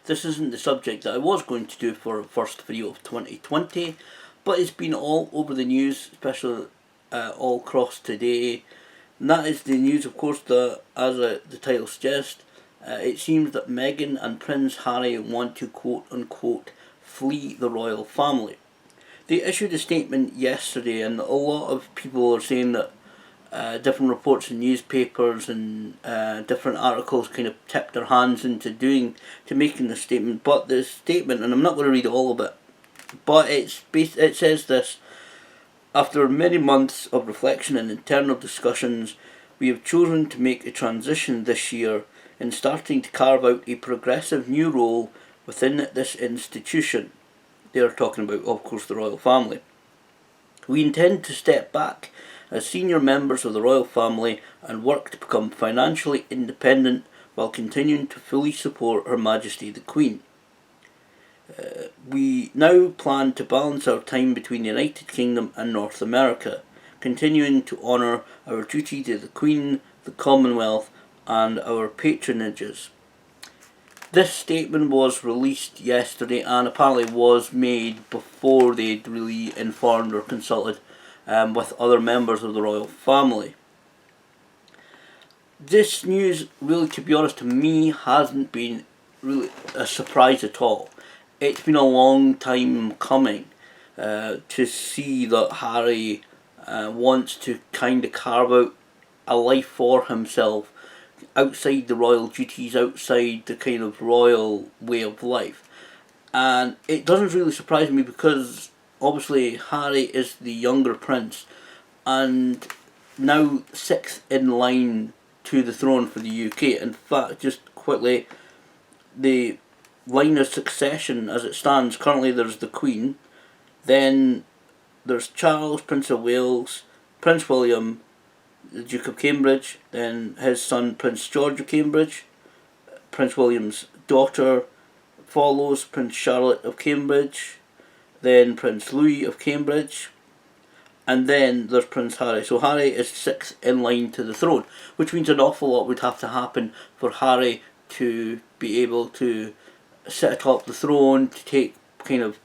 this isn't the subject that I was going to do for the first video of 2020, but it's been all over the news, especially all across today. And that is the news, of course, that, as the title suggests, it seems that Meghan and Prince Harry want to quote-unquote flee the royal family. They issued a statement yesterday, and a lot of people are saying that different reports in newspapers and different articles kind of tipped their hands into making the statement. But the statement, and I'm not going to read all of it, but it says this: after many months of reflection and internal discussions, we have chosen to make a transition this year in starting to carve out a progressive new role within this institution. They are talking about, of course, the royal family. We intend to step back as senior members of the royal family and work to become financially independent while continuing to fully support Her Majesty the Queen. We now plan to balance our time between the United Kingdom and North America, continuing to honour our duty to the Queen, the Commonwealth and our patronages. This statement was released yesterday and apparently was made before they'd really informed or consulted with other members of the royal family. This news, really, to be honest, to me hasn't been really a surprise at all. It's been a long time coming to see that Harry wants to kind of carve out a life for himself outside the royal duties, outside the kind of royal way of life. And it doesn't really surprise me because obviously Harry is the younger prince and now sixth in line to the throne for the UK. In fact, just quickly, the line of succession as it stands, currently there's the Queen, then there's Charles, Prince of Wales, Prince William, the Duke of Cambridge, then his son Prince George of Cambridge, Prince William's daughter follows, Prince Charlotte of Cambridge, then Prince Louis of Cambridge, and then there's Prince Harry. So Harry is sixth in line to the throne, which means an awful lot would have to happen for Harry to be able to sit atop the throne, to take kind of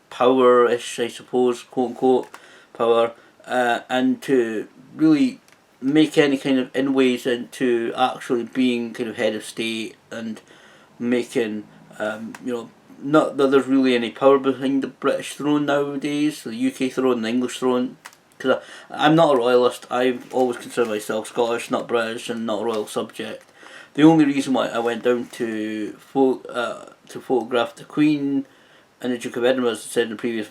power-ish, I suppose, quote-unquote, power, and to really make any kind of inways into actually being kind of head of state and making, not that there's really any power behind the British throne nowadays, the UK throne, the English throne, because I'm not a royalist. I've always considered myself Scottish, not British, and not a royal subject. The only reason why I went down to photograph the Queen and the Duke of Edinburgh, as I said in the previous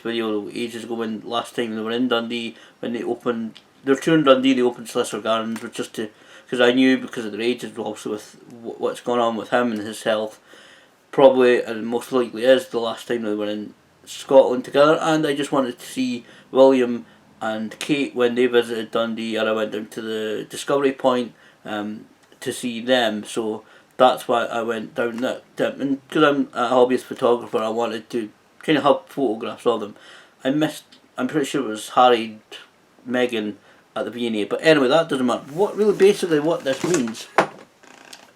video ages ago, when last time they were in Dundee, when they opened, they were touring Dundee, they opened Slessor Gardens, but just to, because I knew because of their ages, obviously with what's going on with him and his health, probably and most likely is the last time they were in Scotland together, and I just wanted to see William and Kate when they visited Dundee, and I went down to the Discovery Point to see them, so that's why I went down that, and because I'm a hobbyist photographer, I wanted to kind of have photographs of them. I'm pretty sure it was Harry, Meghan at the V&A, but anyway, that doesn't matter. What this means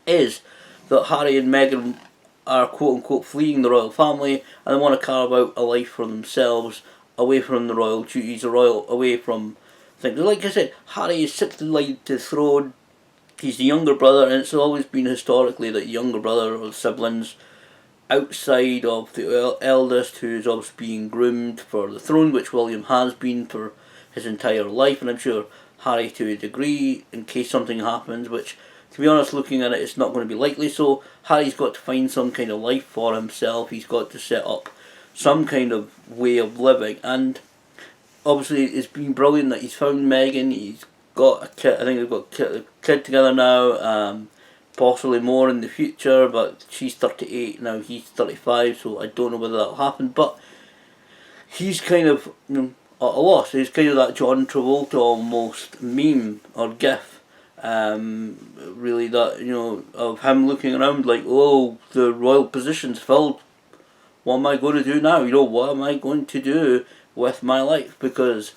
is that Harry and Meghan are quote-unquote fleeing the royal family, and they want to carve out a life for themselves, away from the royal duties, away from things. Like I said, Harry is sixth in line to the throne. He's the younger brother, and it's always been historically that younger brother or siblings outside of the eldest, who's obviously being groomed for the throne, which William has been for his entire life, and I'm sure Harry to a degree, in case something happens, which, to be honest, looking at it, it's not going to be likely. So Harry's got to find some kind of life for himself. He's got to set up some kind of way of living, and obviously it's been brilliant that he's found Meghan. He's got a kid. I think they've got a kid together now, possibly more in the future, but she's 38 now, he's 35, so I don't know whether that'll happen, but he's kind of at a loss. He's kind of that John Travolta almost meme or gif, really, that, of him looking around like, oh, the royal position's filled, what am I going to do now? What am I going to do with my life? Because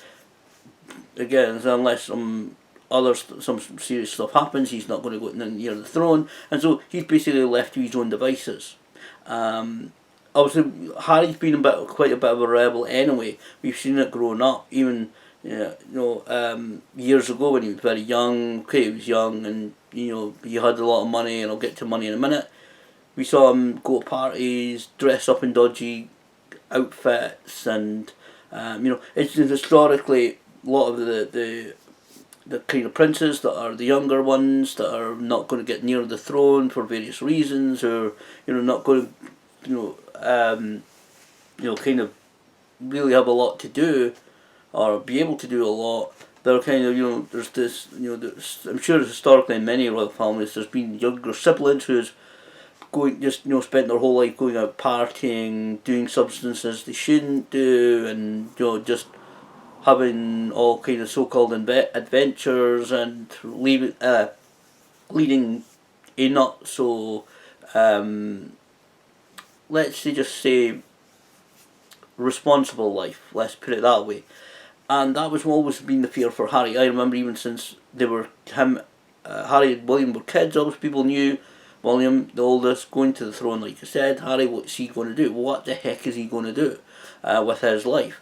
again, unless I'm some serious stuff happens, he's not going to go near the throne, and so he's basically left to his own devices. Obviously, Harry's been quite a bit of a rebel anyway. We've seen it growing up, even years ago when he was very young. Okay, he was young, and he had a lot of money, and I'll get to money in a minute. We saw him go to parties, dress up in dodgy outfits, and it's historically a lot of the kind of princes that are the younger ones that are not going to get near the throne for various reasons, or not going to kind of really have a lot to do or be able to do a lot. They're kind of there's this I'm sure historically in many royal families there's been younger siblings who's spent their whole life going out partying, doing substances they shouldn't do, and just having all kind of so-called adventures, and leading a not so let's just say responsible life. Let's put it that way. And that was always been the fear for Harry. I remember even since Harry and William were kids, obviously people knew William, the oldest, going to the throne, like I said. Harry, what's he going to do? What the heck is he going to do with his life?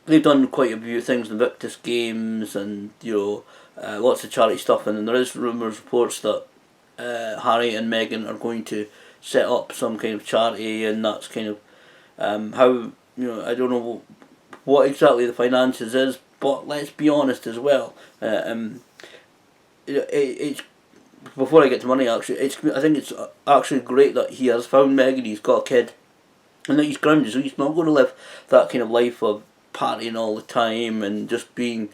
They've done quite a few things, Invictus Games, and lots of charity stuff. And there is reports that Harry and Meghan are going to set up some kind of charity, and that's kind of how I don't know what exactly the finances is, but let's be honest as well. It's before I get to money. Actually, I think it's actually great that he has found Meghan. He's got a kid, and that he's grounded, so he's not going to live that kind of life of partying all the time and just being,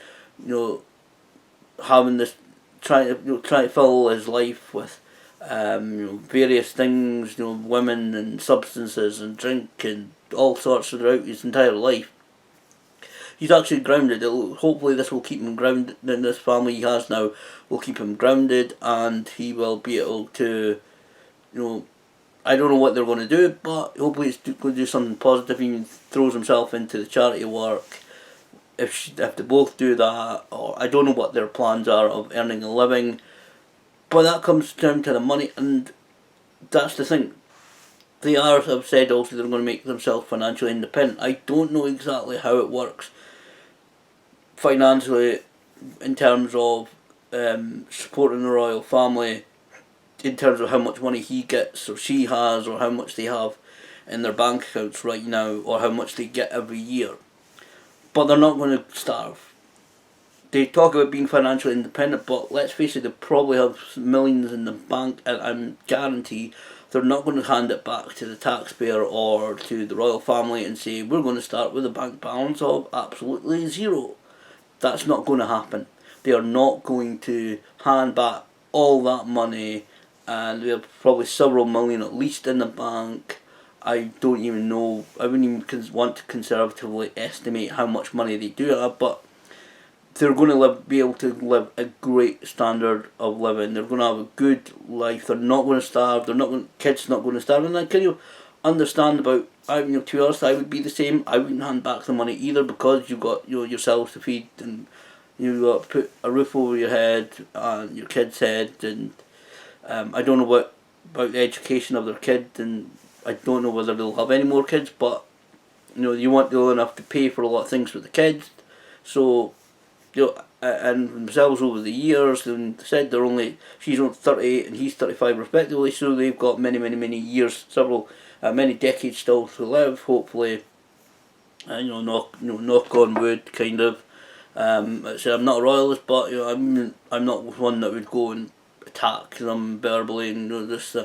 having this trying to fill his life with various things, women and substances and drink and all sorts throughout his entire life. He's actually grounded. Hopefully this will keep him grounded, and this family he has now will keep him grounded, and he will be able to, I don't know what they're going to do, but hopefully it's going to do something positive. He throws himself into the charity work. If they both do that, or I don't know what their plans are of earning a living, but that comes down to the money, and that's the thing. They have said also they're going to make themselves financially independent. I don't know exactly how it works financially in terms of supporting the royal family, in terms of how much money he gets or she has, or how much they have in their bank accounts right now, or how much they get every year. But they're not going to starve. They talk about being financially independent, but let's face it, they probably have millions in the bank, and I guarantee they're not going to hand it back to the taxpayer or to the royal family and say, we're going to start with a bank balance of absolutely zero. That's not going to happen. They are not going to hand back all that money, and they have probably several million at least in the bank. I don't even know, I wouldn't even want to conservatively estimate how much money they do have, but they're going to be able to live a great standard of living. They're going to have a good life. They're not going to starve. Kids not going to starve. And I can understand about. To be honest, I would be the same. I wouldn't hand back the money either, because you've got yourselves to feed, and you've got to put a roof over your head and your kid's head, and I don't know what about the education of their kid, and I don't know whether they'll have any more kids, but you want to enough to pay for a lot of things with the kids, so. And themselves over the years, and said she's only 38 and he's 35 respectively, so they've got many years, many decades still to live, hopefully. Knock on wood, kind of. So I'm not a royalist, but I'm not one that would go and attack them verbally and this.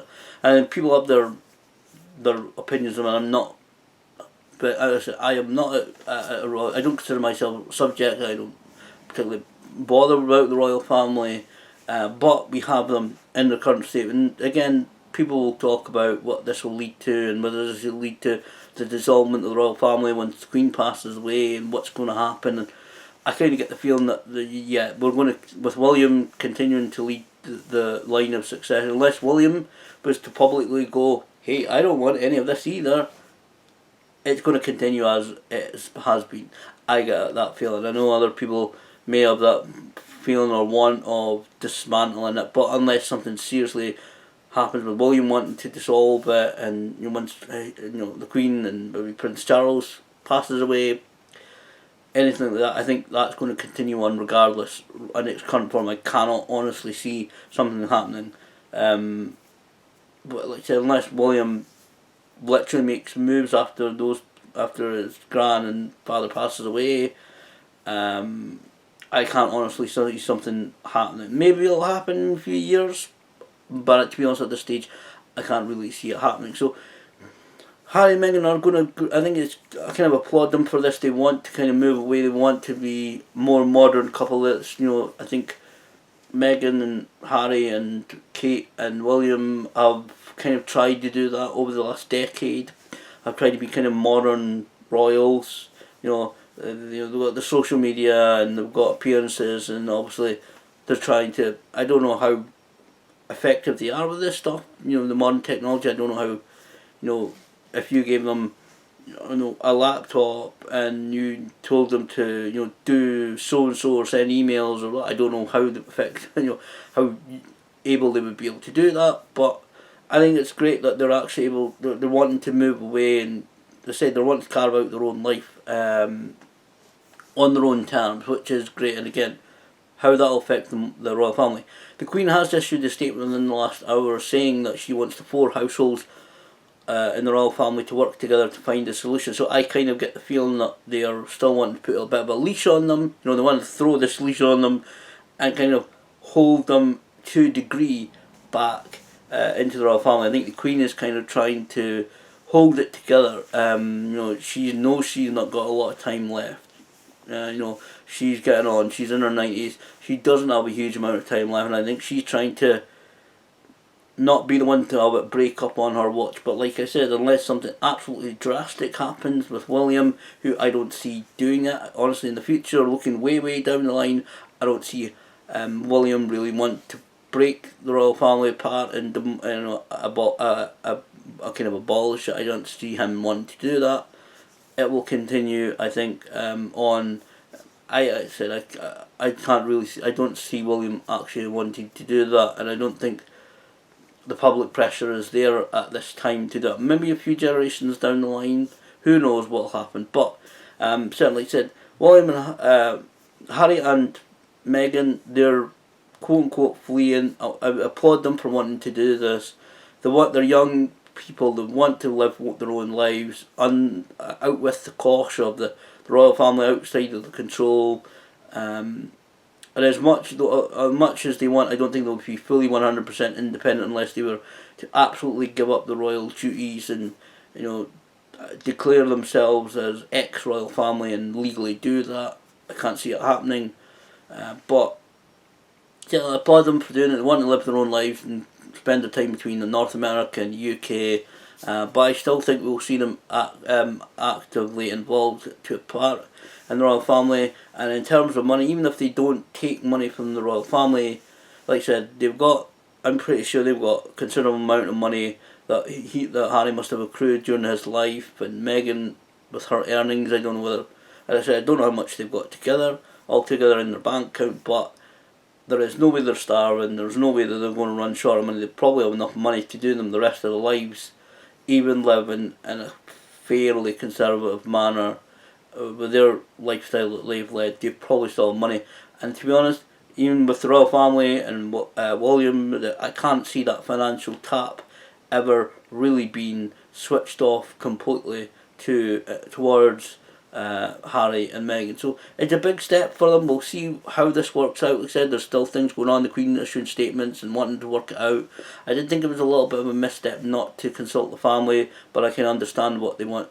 And people have their opinions, and I'm not. But as I said, I am not a royal. I don't consider myself subject. I don't particularly bother about the royal family, but we have them in the current state. And again, people will talk about what this will lead to, and whether this will lead to the dissolvement of the royal family once the Queen passes away, and what's going to happen. And I kind of get the feeling that we're going to, with William continuing to lead the line of success, unless William was to publicly go, hey, I don't want any of this either, it's going to continue as it has been. I get that feeling. I know other people may have that feeling or want of dismantling it, but unless something seriously happens with William wanting to dissolve it, and once the Queen and maybe Prince Charles passes away, anything like that, I think that's going to continue on regardless. In its current form, I cannot honestly see something happening. But like I said, unless William literally makes moves after his gran and father passes away, I can't honestly see something happening. Maybe it'll happen in a few years, but to be honest, at this stage, I can't really see it happening. So Harry and Meghan are going to, I think it's, I kind of applaud them for this. They want to kind of move away. They want to be more modern couple. That's, I think Meghan and Harry and Kate and William have kind of tried to do that over the last decade. Have tried to be kind of modern royals. They've got the social media and they've got appearances, and obviously they're trying to. I don't know how effective they are with this stuff. The modern technology. I don't know how. If you gave them, a laptop and you told them to, do so and so or send emails or what, I don't know how the effect, how able they would be able to do that. But I think it's great that they're actually able. They're wanting to move away, and they said they're wanting to carve out their own life on their own terms, which is great. And again, how that'll affect the royal family. The Queen has issued a statement within the last hour saying that she wants the 4 households in the royal family to work together to find a solution. So I kind of get the feeling that they are still wanting to put a bit of a leash on them. They want to throw this leash on them and kind of hold them to a degree back into the royal family. I think the Queen is kind of trying to hold it together. She knows she's not got a lot of time left. She's getting on. She's in her 90s. She doesn't have a huge amount of time left, and I think she's trying to not be the one to have it break up on her watch. But like I said, unless something absolutely drastic happens with William, who I don't see doing it, honestly, in the future, looking way down the line, I don't see William really want to break the royal family apart and kind of abolish it. I don't see him wanting to do that. It will continue, I think, on. I can't really see, I don't see William actually wanting to do that, and I don't think the public pressure is there at this time to do it. Maybe a few generations down the line, who knows what will happen. But certainly said, William and Harry and Meghan, they're quote unquote fleeing. I applaud them for wanting to do this. They're young people. They want to live their own lives out with the cosh of the royal family, outside of the control. And as much as they want, I don't think they'll be fully 100% independent unless they were to absolutely give up the royal duties and declare themselves as ex-royal family and legally do that. I can't see it happening, but yeah, I applaud them for doing it. They want to live their own lives and spend their time between North America and UK. But I still think we'll see them actively involved to a part in the royal family. And in terms of money, even if they don't take money from the royal family, like I said, I'm pretty sure they've got a considerable amount of money that Harry must have accrued during his life, and Meghan with her earnings. I don't know whether, as I said, I don't know how much they've got all together in their bank account, but there is no way they're starving. There's no way that they're going to run short of money. They probably have enough money to do them the rest of their lives, even living in a fairly conservative manner with their lifestyle that they've led. They probably still have money. And to be honest, even with the royal family and William, I can't see that financial tap ever really being switched off completely towards Harry and Meghan. So it's a big step for them. We'll see how this works out. Like I said, there's still things going on. The Queen issuing statements and wanting to work it out. I did think it was a little bit of a misstep not to consult the family, but I can understand what they want,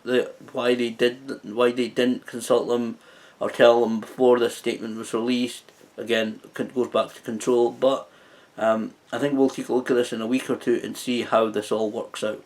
why they didn't consult them or tell them before this statement was released. Again, it goes back to control, but I think we'll take a look at this in a week or two and see how this all works out.